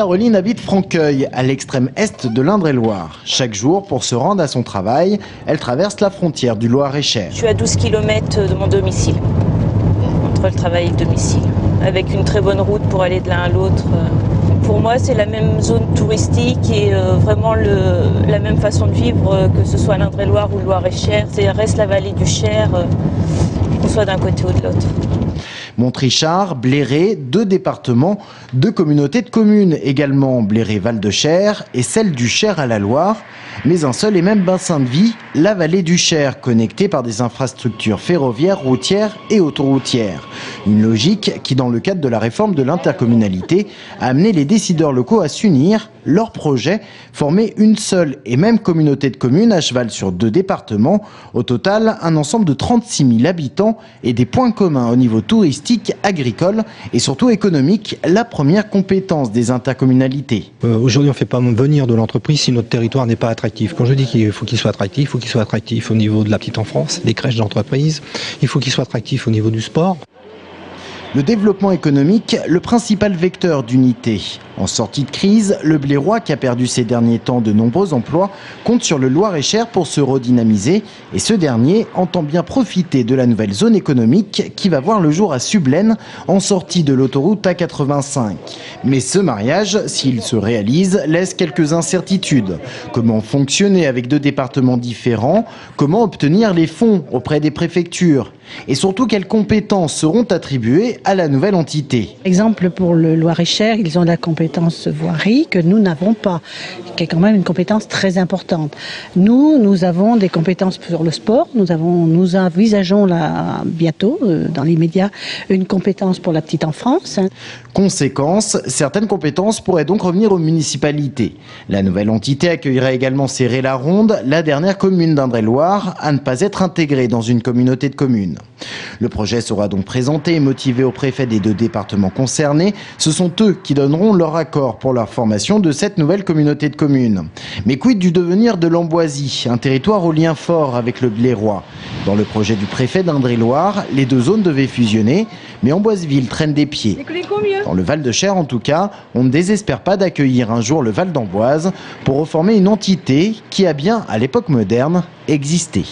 Caroline habite Franqueuil, à l'extrême est de l'Indre-et-Loire. Chaque jour, pour se rendre à son travail, elle traverse la frontière du Loir-et-Cher. Je suis à 12 km de mon domicile, entre le travail et le domicile, avec une très bonne route pour aller de l'un à l'autre. Pour moi, c'est la même zone touristique et vraiment la même façon de vivre, que ce soit l'Indre-et-Loire ou le Loir-et-Cher. Ça reste la vallée du Cher, qu'on soit d'un côté ou de l'autre. Montrichard, Bléré, 2 départements, 2 communautés de communes également, Bléré-Val-de-Cher et celle du Cher à la Loire, mais un seul et même bassin de vie, la vallée du Cher, connectée par des infrastructures ferroviaires, routières et autoroutières. Une logique qui, dans le cadre de la réforme de l'intercommunalité, a amené les décideurs locaux à s'unir. Leur projet, former une seule et même communauté de communes à cheval sur 2 départements. Au total, un ensemble de 36 000 habitants et des points communs au niveau touristique, agricole et surtout économique, la première compétence des intercommunalités. Aujourd'hui, on ne fait pas venir de l'entreprise si notre territoire n'est pas attractif. Quand je dis qu'il faut qu'il soit attractif, il faut qu'il soit attractif au niveau de la petite enfance, des crèches d'entreprise, il faut qu'il soit attractif au niveau du sport. Le développement économique, le principal vecteur d'unité. En sortie de crise, le Blairois, qui a perdu ces derniers temps de nombreux emplois, compte sur le Loir-et-Cher pour se redynamiser. Et ce dernier entend bien profiter de la nouvelle zone économique qui va voir le jour à Sublaine, en sortie de l'autoroute A85. Mais ce mariage, s'il se réalise, laisse quelques incertitudes. Comment fonctionner avec 2 départements différents? Comment obtenir les fonds auprès des préfectures? Et surtout, quelles compétences seront attribuées à la nouvelle entité? Exemple, pour le Loir-et-Cher, ils ont la compétence voirie que nous n'avons pas, qui est quand même une compétence très importante. Nous avons des compétences sur le sport. Nous envisageons là, bientôt, dans l'immédiat, une compétence pour la petite enfance. Conséquence, certaines compétences pourraient donc revenir aux municipalités. La nouvelle entité accueillerait également Céré-la-Ronde, la dernière commune d'Indre-et-Loire à ne pas être intégrée dans une communauté de communes. Le projet sera donc présenté et motivé aux préfets des 2 départements concernés. Ce sont eux qui donneront leur accord pour la formation de cette nouvelle communauté de communes. Mais quid du devenir de l'Amboisie, un territoire au lien fort avec le Blairois? Dans le projet du préfet d'Indre-et-Loire, les 2 zones devaient fusionner, mais Amboiseville traîne des pieds. Dans le Val-de-Cher, en tout cas, on ne désespère pas d'accueillir un jour le Val d'Amboise pour reformer une entité qui a bien, à l'époque moderne, existé.